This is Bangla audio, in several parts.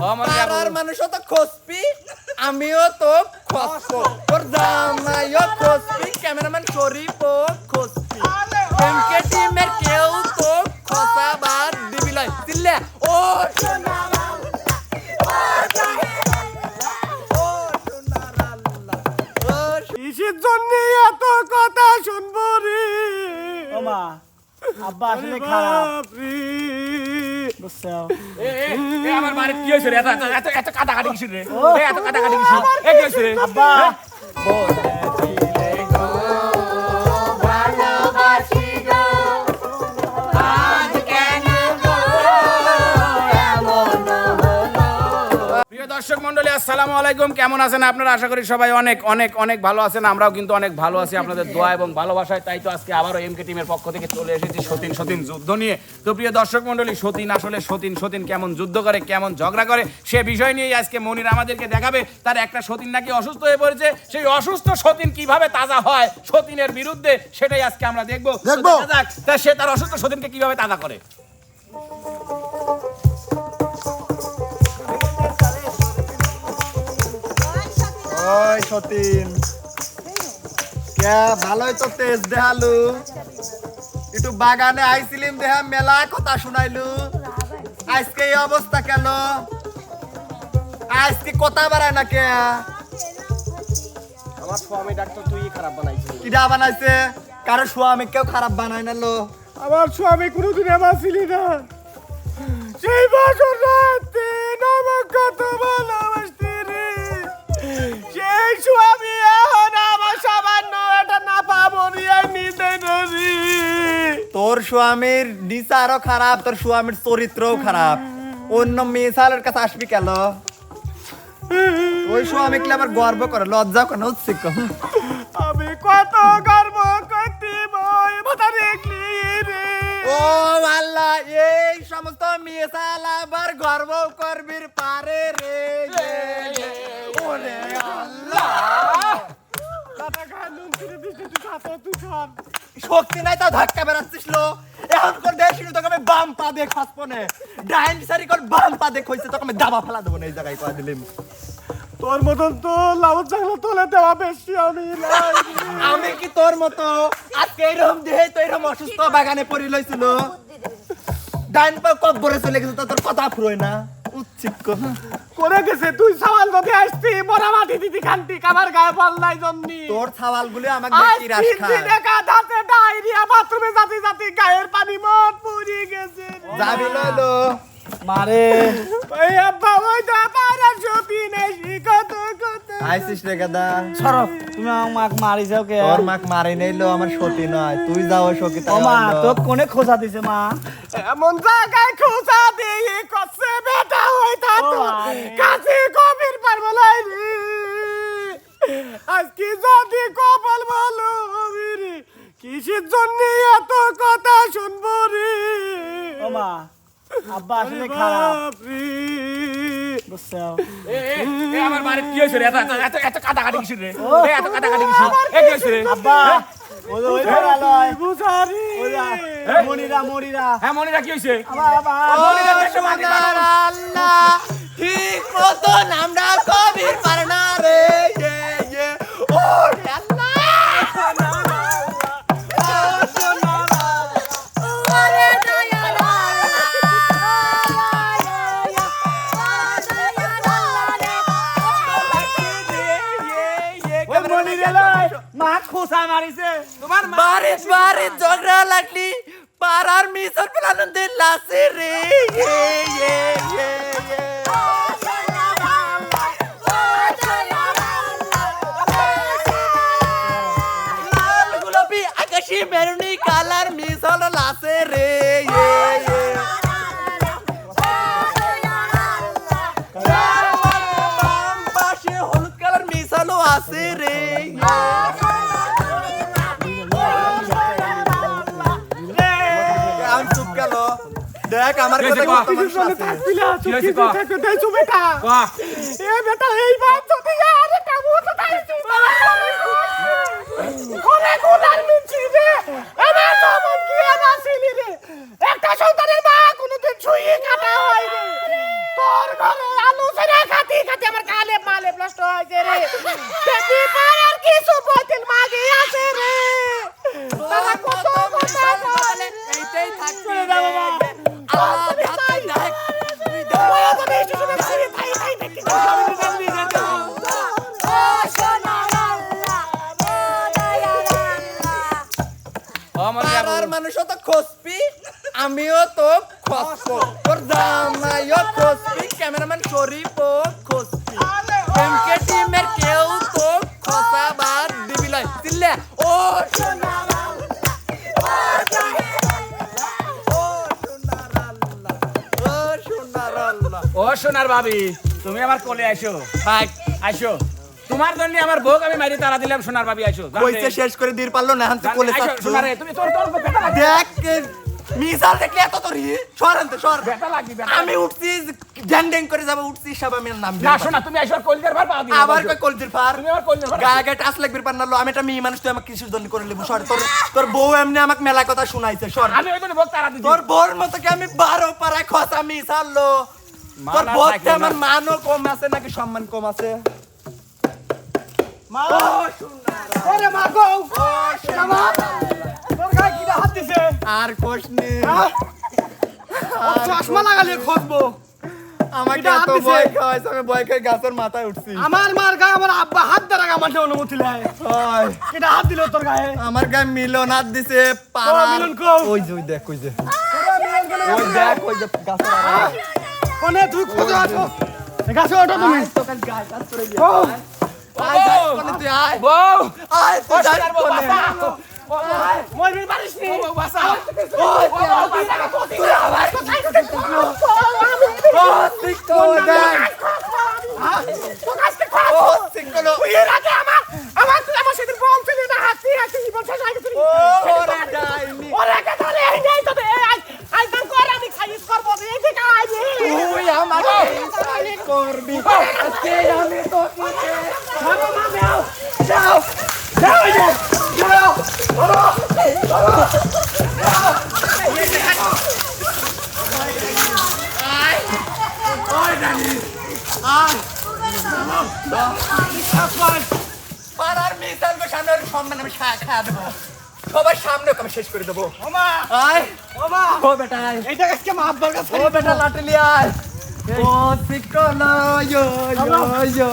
পাড়ার মানুষও তো খসপি, আমিও তো খসবো, তোর জামাইও খসপি, ক্যামেরাম্যান শরীফও খসপি, এমকে টিমের কেউ তো খসাবার দিবি লয় চিল্লা। ও সোনার কিসের জন্য এত কথা শুনবো রে? ও মা, আব্বা আসলে খারাপ রে। বুঝছো? আমার বাড়ি কি হয়েছে রে? এত কাটাকাটি কিসের রে? এত কাটাকাটি কিসের? কি হয়েছে রে? আব্বা প্রিয় দর্শক মণ্ডলী, আসসালামু আলাইকুম। কেমন আছেন আপনারা? আশা করি সবাই অনেক অনেক অনেক ভালো আছেন। আমরাও কিন্তু অনেক ভালো আছি আপনাদের দোয়া এবং ভালোবাসায়। তাই তো আজকে আবারও এমকে টিমের পক্ষ থেকে চলে এসেছি সতীন যুদ্ধ নিয়ে। তো প্রিয় দর্শক মণ্ডলী, সতীন কেমন যুদ্ধ করে, কেমন ঝগড়া করে, সে বিষয় নিয়েই আজকে মনির আমাদেরকে দেখাবে। তার একটা সতীন নাকি অসুস্থ হয়ে পড়েছে, সেই অসুস্থ সতীন কিভাবে তাজা হয় সতীনের বিরুদ্ধে, সেটাই আজকে আমরা দেখবো। তা সে তার অসুস্থ সতীনকে কিভাবে তাজা করে। ওই সতীন কে ভালোই তো তেজ দেখালু, একটু বাগানে আইছিলিম দেহা মেলা কথা শুনাইলু, আজকে এই অবস্থা কেন? আজকে কথা বাড়ায় না কে? আমার স্বামী ডাক্তার তুই খারাপ বানাইছিস। কিডা বানাইছে? কারো স্বামী কেউ খারাপ বানায় না লো। আমার স্বামী কোনোদিন আমার ছিলি না। সেই বছর রাতে নামক কত ভালোবাসতে রে, সেই স্বামী এখন আমার সামান্য এটা না পাবো নিয়ে নিতে রে। তোর স্বামীর নিচা আরো খারাপ, তোর স্বামীর চরিত্রও খারাপ। অন্য মেয়ে সালের কাছে আসবি কেন? ওই স্বামী কি আমার গর্ব করে, লজ্জা করে না? উচিত কম। আমি কত গর্ব করতে বই মাথা দেখলি রে। ও আল্লাহ, এই সমস্ত মেয়ে সাল আবার গর্ব করবির পারে রে। ওরে আল্লাহ, কাটা খায় নুন ছিঁড়ে দিচ্ছি, তুই খাতো তুই খান। শক্তি নাই তাও ধাক্কা বেড়াচ্ছিস লো। এখন কোন দেশি তোকে আমি বাম পা দিয়ে খাসবো না, ডাইন সারি কোন বাম পা দিয়ে খইছে তোকে আমি দাবা ফেলা দেবো না। এই জায়গায় কয়া দিলিম তোর মতন তো লাউড চাংলা তোলে দেওয়া বেশি আমি নাই। আমি কি তোর মতো আজকে এরকম দেহে তো এরকম অসুস্থ বাগানে পড়ি লইছিল, ডাইন পা কব্বরে চলে গেছে, তো তোর কথা ফুরোয় না। উচিত করে গেছে তুই সওয়াল নদী আসতি মরা মাটি দিদি খান্তি কাবার গায়ে বল নাই জন্নি। তোর ছাওয়াল গুলি আমাকে দেখি রাস খায়। দেখা দাঁতে ডায়রিয়া বাথরুমে জাতি জাতি গায়ের পানি মন পুরি গেছে রে। যাবি লইলো মারে ওই আব্বা ওই দা পারার সতী নেই কত কত। আইসিস রে গাদা, সরব, তুমি আমাকে মারি যাও কে? তোর মাক মারি নাইলো, আমার সতী নয়, তুই যাও সখী। ও মা, তো কোনে খোঁজা দিছে মা? এমন জায়গায় খোঁজা দিয়ে কচ্ছে বেটা হই থাকতো ও ভাই। কাছে কবির পারবো লাই রে। আজকে যদি কপাল ভালো হবে রে, কিসের জন্য এত কথা শুনবো রে? ও মা, আব্বা আসলে খারাপ বাপ রে। বুঝছো? আমার বাড়ি কি হয়েছে রে? এত কাটাকাটি কিসের রে? এত কাটাকাটি কিসের? কি হয়েছে রে? আব্বা ওই লয় বুঝারি মরিরা হ্যাঁ মনিরা, কি হয়েছে? মনিরা দেশে মাটি পাঠাও। আল্লাহ, ঠিক মতন আমরা কবির পারে না রে। ও রে আল্লাহ, মা খোসা মারিছে। তোমার মা বারিশ বারিশ ঝগড়া লাগলি পাড়ার মিশর প্লান দিন লাসে রে। লাল গোলাপি আকাশি মেরুনি কালার মিশর লাসে রে। পাশে হলুদ কালার মিশালো আছে রে। আমি চুপ গেল, দেখ আমার কথা কত মানুষ আছে। কি হয়েছে ক? বেটা বাহ, এ বেটা এই বাপ যদি আরে কাবু তো তাইছি কোনে কোনার মিছি রে। এবে তো কি আনা ছিলি রে, একটা সন্তানের মা কোনদিন ছুঁয়ে কাটা হয় রে। তো তোর ঘরে আলু সেরা খাতি খাতি আমার কালে মালে নষ্ট হয়েছে রে দেখি পারার কিছু বোতল মাগি আছে রে তারা কত কথা বলে এইটাই থাকবে চলে যা বাবা আল্লাহ হাতে দেখ তুই দেখ ওই তো বেশি শুনে খাই খাই খাই দেখি পাড়ার মানুষও তো খসপি আমিও তো খসবো তোর জামাইও খসপি ক্যামেরাম্যান শরীফও খসপি এমকে টিমের কেউ তো খসাবার দিবি লয় দিলে ও সোনার আল্লাহ ও সোনার ভাবি তুমি আমার কোলে আইসো ভাই আইসো তোমার জন্য আমার ভোগ আমি মারি তারা দিলাম সোনার ভাবি আইসো কইতে শেষ করে দির পারলো না হাতে কোলে আইসো চাচ্ছু। সোনারে তুমি তোর তোর বেটা লাগবে দেখ মিসাল দেখলে এত তোর সরান্তে সর বেটা লাগবে বেটা। আমি উঠছি ড্যাং ড্যাং করে যাবো উঠছি সব আমি নাম না শোনা তুমি আইসো আর কলজার ভার পাও দিও আবার কই কলজির পার তুমি আমার কলজার ভার গায়ে গায়ে টাচ লাগবে পার নালো আমি একটা মেয়ে মানুষ তুই আমাকে কিসের জন্য করে নেবো সর তোর তোর বউ এমনি আমাকে মেলা কথা শুনাইছে সর আমি ওই জন্য ভোগ তারা দিছি তোর বউর মতো কি আমি 12 পারা খসা মিসাল লো তোর মানা বউতে থাকে না। আমার মানও কম আছে নাকি সম্মান কম আছে মা ওরে মা গো মা তোর গায়ে কি হাত দিছে আর কোশ নে ও চশমা লাগালে খসবো আমাকে এটা হাত এত দিছে। ভয় খাওয়াইছে আমি ভয় খেয়ে গাছের মাথায় উঠছি আমার মার গায়ে আমার আব্বা হাত ধরা আমার অনুমতি লাই হয়। কেটা হাত দিল তোর গায়ে আমার গায়ে মিলন হাত দিছে পাড়ার মিলন কও? ওই যে ওই দেখ ওই যে ওই দেখ ওই যে গাছের আড়ালে। কোনে তুই খোঁজো আছো গাছে ওঠো তুমি আয়, তোকে গায়ে হাত পড়ে গিয়ে। ও আয়, যাই কোনে তুই আয়। বউ আয়, তুই যাই সোনার বউ কোনে। বাসা মই বিল পারিস নি বউ বাসা ওই, তুই আয়। ও, ঠিক তো, দেখ। ও, ঠিক হলো। আমার সেদিন বম ছিল না হাত দিয়ে হাত দিয়ে বলছে যাই তুই ও, ওরে ডাইনি। ওরে কে ধরে এই যাই তো আই কাম কর আমি খাইস করব এই যে কাজ তুই আমাকে ইনসানি করবি। আজকে আমি তোকে মামা মামা যাও। যাও এই যে যাও পাড়ার মিসালকে সামনে ওর সম্মান আমি খাওয়া দেবো সবার সামনে ওকে আমি শেষ করে দেবো মামা আয় মামা ও বেটা আয় এইটা আজকে মা আব্বার কাছে ও বেটা লাটলি আয় ও সিকলো ইয়ো ইয়ো ইয়ো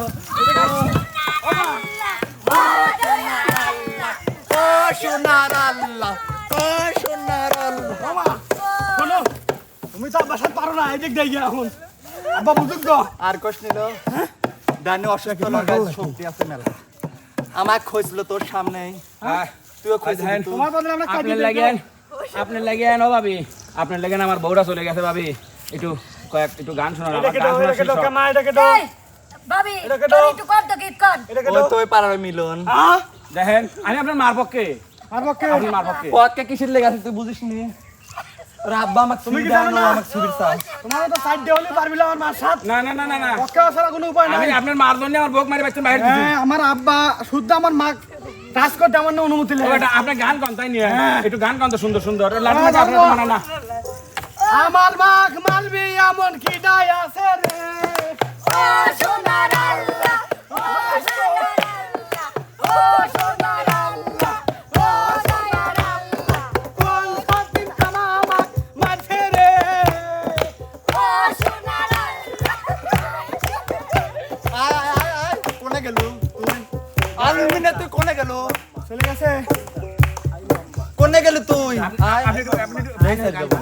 ও সোনার আল্লাহ ও সোনার আল্লাহ মামা শোনো তুমি তো আব্বার সাথে পারো না এই দিক দিয়ে গিয়া এখন আব্বা বুঝুক তো আর কোশ নিল দানে অসুস্থ লাগাই শক্তি আছে মেলা আমার খোঁজলো তোর সামনেই তুইও খোঁজ তোমার বদলে আমরা কাটি আপনার লাগেন ও ভাবি আপনার লাগেন আমার বউরা চলে গেছে ভাবি একটু একটু গান শোনান আমার এটাকে গান দাও শোনার এটাকে দাও শখ। কামা এটাকে দাও ভাবি এটাকে তোর দাও। একটু কর তো গীত কর এটাকে ও দাও তোই পাড়ার মিলন হ্যাঁ দেখেন আমি আপনার মার পক্ষে আর পক্ষে আপনি মার পক্ষে পথকে কিসের লেগে আছে তুই বুঝিস নি ওর আব্বা আমাকে তুমি তুমি কি কি জানো জানো না? আমাকে ছুরির চাই তোমার তো সাইড দিয়ে হলে পারবি না আমার মার সাথ না না না না না পক্ষে আসার কোনো উপায় নাই আমি আপনার মার জন্য আমার বউক মারি বাচ্চা বাইরে দিছি হ্যাঁ আমার আব্বা শুদ্ধ আমার মা টাচ করতে আমার না অনুমতি ও লাগে বেটা আপনি গান গান তাই নিয়ে হ্যাঁ। একটু গান গান তো সুন্দর সুন্দর লাঠি মাঠি হ্যাঁ, আপনার তো বাবা। মানা না আমার মাক মারবি এমন কি দায় আছে রে ও সোনার আল্লাহ ও সোনার আল্লাহ ও সোনার আল্লাহ ও সোনার আল্লাহ কোন দিন কামা আমাক মারছে রে ও সোনার আল্লাহ আয় আয় আয় আয় কোনে গেল তুই আলমিনা তুই কোনে গেল চলে গেছে কোনে গেল তুই আয় আপনি একটু এই সাইড যাবো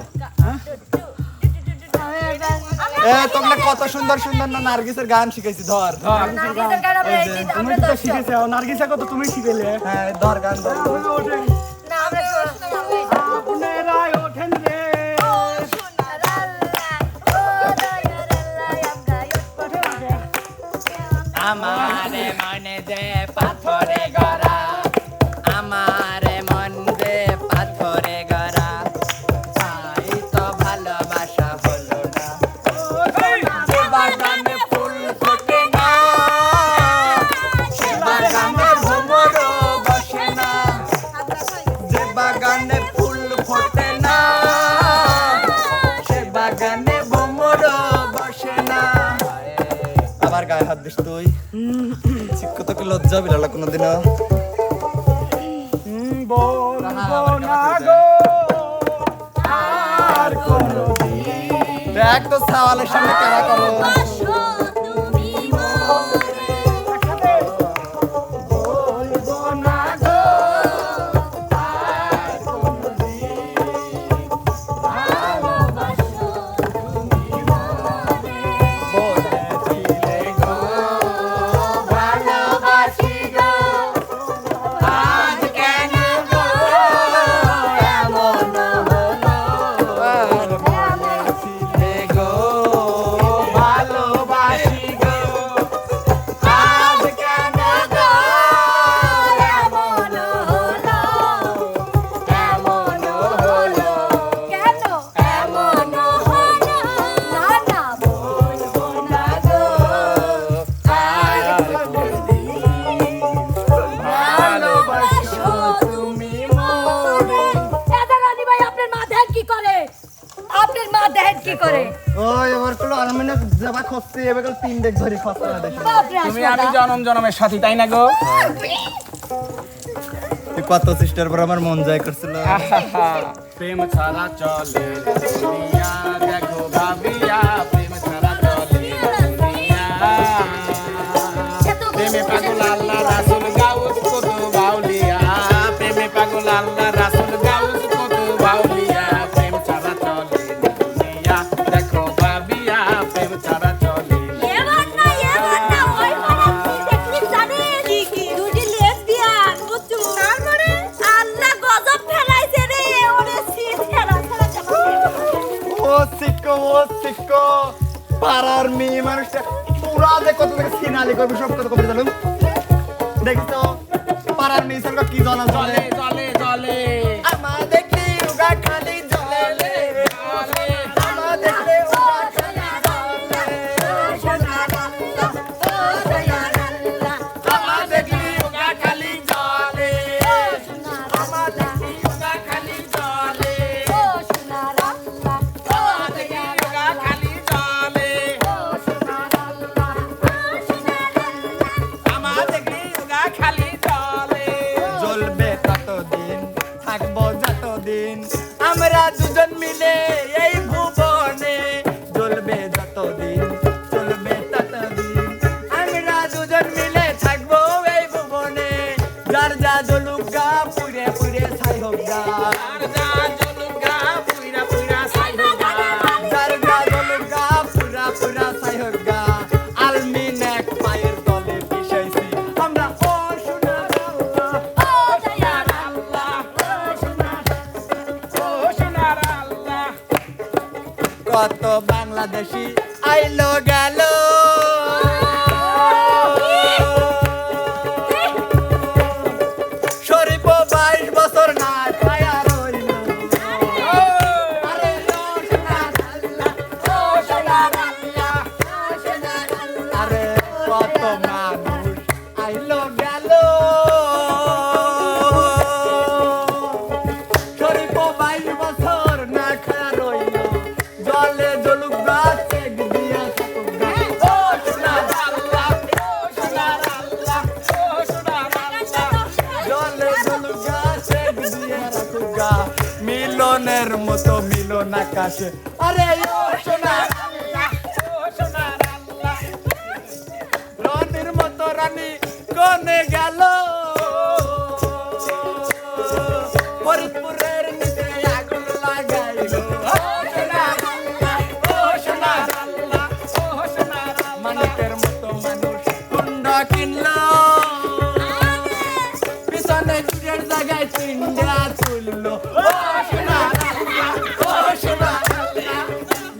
এ তোমরা কত সুন্দর সুন্দর না নার্গিসের গান শিখাইছি ধর নার্গিসের গান আমরা এই দিন তুমি আমরা তো দর্শক শিখেছে নার্গিসা কত তুমি শিখেলে হ্যাঁ ধর গান ধর না আমরা শুনতে আপনারাই ওঠেন রে ও সোনার আল্লাহ ও দয়ার আল্লাহ আমরা আমারে মনে দে পাথরে গড়া আমারে মন দে পাথরে গড়া তাই তো ভালোবাসা হলো না যে বাগানে ফুল ফোটে না সে বাগানে ভ্রমরও বসে না যে বাগানে ফুল ফোটে না সে বাগানে ভ্রমরও বসে না গায়ে হাত দিস তুই শিক্ষক তোকে লজ্জা বিড়ালা কোনোদিনও বলবো না গো আর কোনদিন। দেখ তো সাওয়ালের সামনে কেনা করো বাসো তুমি মোরে বলবো না গো ভালোবাসো তুমি মোরে বলেছিলে গো ভালোবাসি গো আজ কেন গো এমন হলো বলেছিলে গো ভালোবাসি গো আজ কেন গো এমন হলো কেন এমন হলো না না বলবো না গো আর কোনদিন ভালোবাসো তুমি মোরে। দাদা রানী ভাই আপনার মা দেখেন কি করে, আপনার মা দেখেন কি করে। ওই এবার তো আরামে যাবা খসছে এবার তিন দেখ ধরে খসছে না দেখি বাপরে তুমি আমি জনম জনমের সাথী তাই না গো? তুই কত সিস্টার পর আমার মন জয় করছিল প্রেম ছাড়া চলে দুনিয়া, দেখো ভাবিয়া প্রেম ছাড়া চলে দুনিয়া। প্রেমে পাগল আল্লাহ রাসূল গাউস কত বাউলিয়া, প্রেমে পাগল আল্লাহ রাসূল গাউস কত বাউলিয়া। প্রেম ছাড়া চলে দুনিয়া, দেখো ভাবিয়া প্রেম ছাড়া চলে এবার না ওই পাড়া কি দেখলি জানেন দুটি লেসবিয়ান বুঝছো তারপরে আল্লাহ গজব ফেলাইছে রে ওরে সিট ফেলা ও সিক্কো পাড়ার মেয়ে মানুষটা পুরা যে কত থেকে সিনালি করবি সব কত কবে জানুম দেখিস তো পাড়ার মেয়ে সঙ্গে কি জানা চলে চলে চলে চলে আমার দেখলি উগা খালি জ্বলে আমার দেখলে উগা খালি আমার দেখলি উগা খালি জ্বলে আমার দেখলি উগা খালি জ্বলে আমার দেখলি উগা খালি জ্বলে আমার দেখলি উগা খালি জ্বলে জ্বলবে ততদিন থাকবো যতদিন আমরা দুজন মিলে এই ভুবনে জ্বলবে যতদিন চলবে ততদিন আমরা দুজন মিলে থাকবো এই ভুবনে যার যা জ্বলুক গা পুরে পুরে ছাই হোক গা আর যা জ্বলুক গা পুইরা পুইরা ছাই হোক গা। যার যা জ্বলুক গা পুরা পুরা ছাই হোক গা আলমিন এক পায়ের তলে পিছাইছি আমরা ও সোনার আল্লাহ ও সোনার আল্লাহ, কত বাংলাদেশি আইলো গেল শরীফ 22 বছর না খায়া রইল আরে ও সোনার আল্লাহ ও সোনার আল্লাহ আরে কত মানুষ আইলো গেল শরীফ 22 বছর না খায়া রইল জলে জলুক গাছ চেক দিয়া থাকুক গা। ও সোনার আল্লাহ ও সোনার আল্লাহ ও সোনার আল্লাহ জলে জলুক গাছ চেক দিয়া থাকুক গা। মিলনের মতো মিলন আকাশে আরে ও সোনার আল্লাহ ও সোনার আল্লাহ রনির মতো রানী কোনে গেল ফরিদপুরের নিচে আগুন লাগাইলো ও সোনার আল্লাহ ও সোনার আল্লাহ ও সোনার আল্লাহ, মানিকের মতো মানুষ কুন্ডা কিনলো পিছনে চুরের জায়গায় চিন্ডা তুললো ও সোনার আল্লাহ ও সোনার আল্লাহ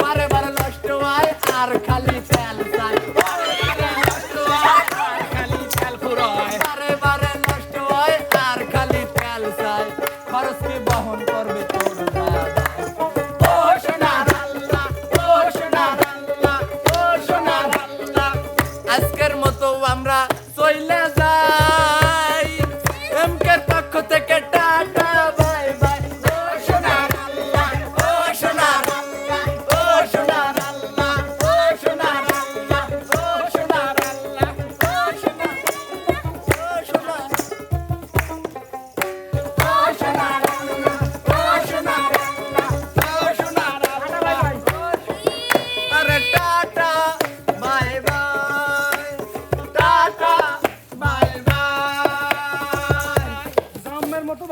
বারে বারে নষ্ট হয় আর খালি তেল চাই খালি তেল ফুরয়। বারে বারে নষ্ট হয় আর খালি তেল চাই খরচ কি বহন করবে তোর দাদা ও সোনার আল্লাহ ও সোনার আল্লাহ ও সোনার আল্লাহ আজকের মতো আমরা চইলে যাই এমকের পক্ষ থেকে টাটা বাই বাই ও সোনার আল্লাহ ও সোনার আল্লাহ ও সোনার আল্লাহ ও সোনার আল্লাহ ও সোনার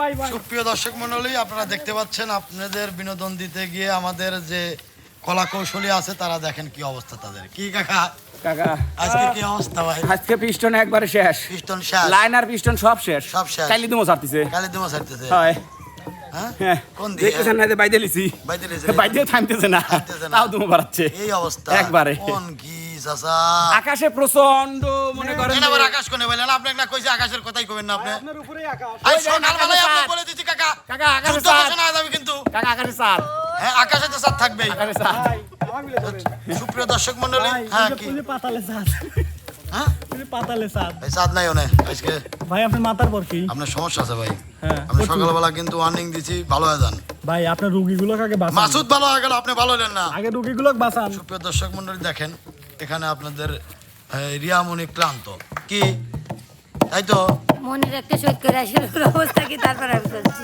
বাই বাই। সুপ্রিয় দর্শক মণ্ডলী, আপনারা দেখতে পাচ্ছেন আপনাদের বিনোদন দিতে গিয়ে আমাদের যে কলা কৌশলী আছে তারা দেখেন কি অবস্থা তাদের। কি কাকা কাকা আজকে কি অবস্থা ভাই? আজকে পিস্টন একবারে শেষ, পিস্টন শেষ, লাইনার পিস্টন সব শেষ, সব শেষ। কালি দুমো ছাড়তিছে। কালি দিমা ছাড়তেছে। হয় হ্যাঁ হ্যাঁ, কোন দিকে? দেখতেছেন না যে বাইদে লিছি, বাইতে লেছে। বাইদেও থামতেছে না, থামতেছে না। তাও দুমো বাড়াচ্ছে এই অবস্থা একবারে। কোন কি চাচা? আকাশে প্রচন্ড মনে করেন এনা আবার আকাশ কোনে বলেন? আপনি না কইছে আকাশের কথাই কইবেন না আপনি? আপনার উপরেই আকাশ। আই ওই দেখেন সকালবেলায় আকাশে আপনি চাঁদ। বলে দিছি কাকা। কাকা আকাশে যুদ্ধ চাঁদ, ঘোষণা হয়ে যাবে কিন্তু। কাকা আকাশে চাঁদ, হ্যাঁ আকাশে তো চাঁদ থাকবেই। আকাশে চাঁদ। ভাই আমার বিলে ধরেন। সুপ্রিয় দর্শক মণ্ডলী, ভাই হ্যাঁ ওই যে কি পুলি পাতালে চাঁদ। হ্যাঁ পুলি পাতালে চাঁদ। এই চাঁদ নাই ওনে আজকে। ভাই আপনার মাথার পর কি? আপনার সমস্যা আছে ভাই। হ্যাঁ, আপনি প্রচুর। সকালবেলা কিন্তু ওয়ার্নিং দিছি, ভালো হয়ে যান। ভাই আপনার রুগীগুলো কাকে বাঁচান? মাসুদ ভালো হয়ে গেল, আপনি ভালো হলেন না। আগে রুগীগুলো বাঁচান। সুপ্রিয় দর্শক মণ্ডলী দেখেন, এখানে আপনাদের রিয়ামণি ক্লান্ত কি, তাই তো? মনের একটা সৈত করে আসলে ওর অবস্থা কি তারপর আমি বলছি।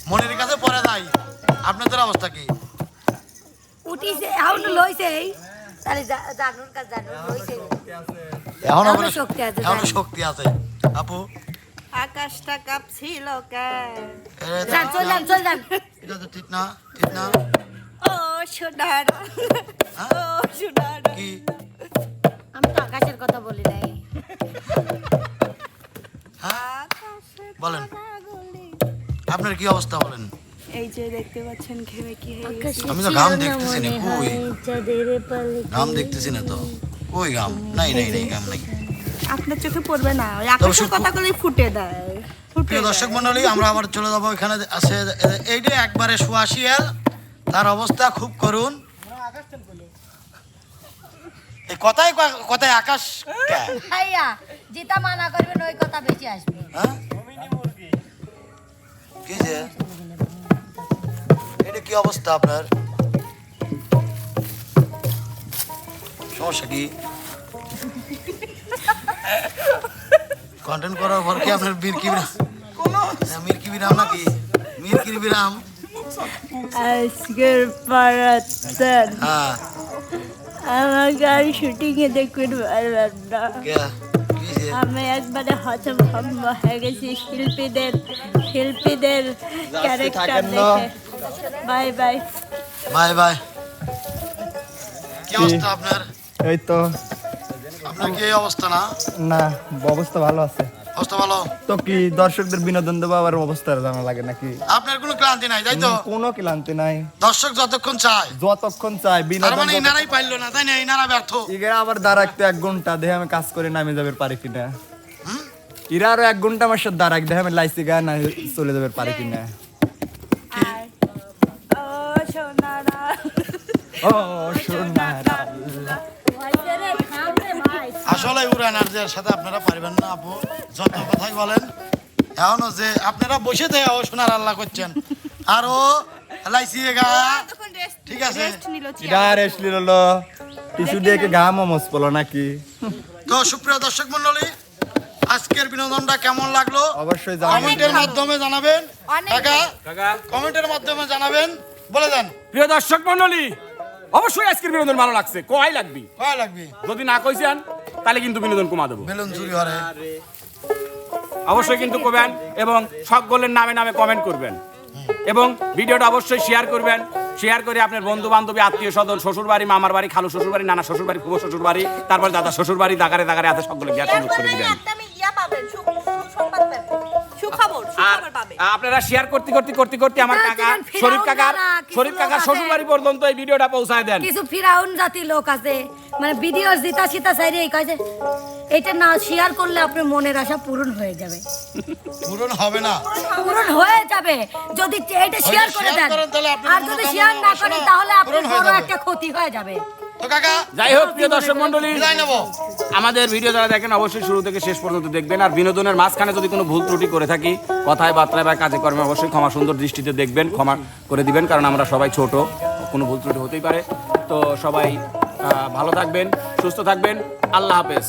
মনির কাছে পড়ে নাই, আপনাদের অবস্থা কি? উঠিছে এখন লইছে এই তাহলে জানুর কাজ জানুর লইছে এখনো এখনো শক্তি আছে, এখনো জানি। শক্তি আছে। আপু আকাশটা কাঁপছিল কেন? যান চল যান চল যান। এটা তো ঠিক না, ঠিক না। ও সোনার, হ্যাঁ? ও সোনার। কি আমি তো আকাশের কথা বলি নাই। হ্যাঁ বলেন, আপনার কি অবস্থা বলেন? এই যে দেখতে পাচ্ছেন ঘেমে কি হয়ে গেছে। আমি তো ঘাম দেখতেছি না, কই ঘাম দেখতেছি না তো, কই ঘাম নাই নাই নাই ঘাম নাই। আপনার চোখে পড়বে না, ওই আকাশের কথাগুলি ফুটে দেয়, ফুটে প্রিয় দেয়। দর্শক মন্ডলী, আমরা আবার চলে যাবো। এখানে আছে এইটা একবারে সুয়াশিয়াল, তার অবস্থা খুব করুণ। এই কথায় কথায় আকাশ কে? ভাইয়া যেটা মানা করবেন ওই কথা বেশি আসবে। হ্যাঁ? কি যে এটা কি অবস্থা আপনার? সমস্যা কি? কন্টেন্ট করার পর কি আপনার মিরকি বিরাম? মিরকি বিরাম নাকি? মিরকি বিরাম? আজকের পারাতেন হ্যাঁ আমাকে আর শুটিং এ দেখবেন পারবেন না। কে? কি যে? আমি একবারে হতভম্ব হয়ে গেছি শিল্পীদের ক্যারেক্টার দেখে। Bye bye. Bye bye. কি অবস্থা আপনার? এই তো আপনার কি এই অবস্থা না? না, অবস্থা ভালো আছে। অবস্থা ভালো? তো কি দর্শকদের বিনোদন দেবো আবার অবস্থা জানা লাগে নাকি? আপনার কোনো ক্লান্তি নাই তাই তো? কোনো ক্লান্তি নাই, দর্শক যতক্ষণ চায়, যতক্ষণ চাই তার বিনোদন মানে ইনারাই পাইলো না তাই না? ইনারা ব্যর্থ। ইরা আবার দাঁড়াইতে 1 ঘন্টা দেখে আমি কাজ করে নামে যাবে পারি কিনা। ইরা আরো 1 ঘন্টা আমার সাথে দাঁড়াই দেখে আমি লাইসি গায়ে না চলে যাবে পারি কিনা। ও সোনারা, ও সোনারা আসলে উড়ানার্জের সাথে আপনারা পারবেন না আপু, যত কথাই বলেন। এখনো যে আপনারা বসে থেকে ও সোনার আল্লাহ করছেন, আর ও লাইসি গা, ঠিক আছে? রেস্ট নিল ইরা রেস্ট নিলো টিস্যু দিয়ে কি ঘাম মমস পড়লো নাকি? তো সুপ্রিয় দর্শক মন্ডলী, আজকের বিনোদনটা কেমন লাগলো অবশ্যই জানাবেন। কমেন্টের মাধ্যমে জানাবেন। কাকা কাকা কমেন্টের মাধ্যমে জানাবেন, বলে দেন প্রিয় দর্শক মণ্ডলী, অবশ্যই আজকের বিনোদন ভালো লাগছে, কয় লাগবি। কয় লাগবে? যদি না কইছেন তাহলে কিন্তু বিনোদন কমা দেবো। বেলুন চুরি হরে অবশ্যই কিন্তু করবেন এবং সকলের নামে নামে কমেন্ট করবেন এবং ভিডিওটা অবশ্যই শেয়ার করবেন। শেয়ার করে আপনার বন্ধু বান্ধবী, আত্মীয় স্বজন, শ্বশুর বাড়ি, মামার বাড়ি, খালু শ্বশুর বাড়ি, নানা শ্বশুর বাড়ি, ফুফো শ্বশুর বাড়ি, তারপর দাদা শ্বশুর বাড়ি, দাগারে দাগারে হাতে সকলে গ্যাস সুযোগ করে দিবেন। একদমই ইয়া পাবেন, সুসংবাদ পাবেন, সুখবর আর সুখবর পাবেন। আপনারা শেয়ার করতে করতে করতে করতে আমার কাকা শরীফ কাকার শ্বশুর বাড়ি পর্যন্ত এই ভিডিওটা পৌঁছায় দেন। কিছু ফিরাউন জাতি লোক আছে মানে ভিডিও জিতা সিতা চাইরে এই কয় যে এটা না শেয়ার করলে আপনার মনের আশা পূরণ হয়ে যাবে। পূরণ হবে না। পূরণ হয়ে যাবে যদি এটা শেয়ার করে share দেন। করেন তাহলে আপনার আর যদি শেয়ার না করেন তাহলে আপনার পূরণ হয়ে বড় যাবে। একটা ক্ষতি হয়ে যাবে। তো কাকা যাই হোক প্রিয় দর্শক মণ্ডলী, বিদায় নেবো। আমাদের ভিডিও যারা দেখেন অবশ্যই শুরু থেকে শেষ পর্যন্ত দেখবেন। আর বিনোদনের মাঝখানে যদি কোনো ভুল ত্রুটি করে থাকি কথায় বার্তায় বা কাজে কর্মে অবশ্যই ক্ষমা সুন্দর দৃষ্টিতে দেখবেন, ক্ষমা করে দিবেন, কারণ আমরা সবাই ছোট, কোনো ভুল ত্রুটি হতেই পারে। তো সবাই ভালো থাকবেন, সুস্থ থাকবেন, আল্লাহ হাফেজ।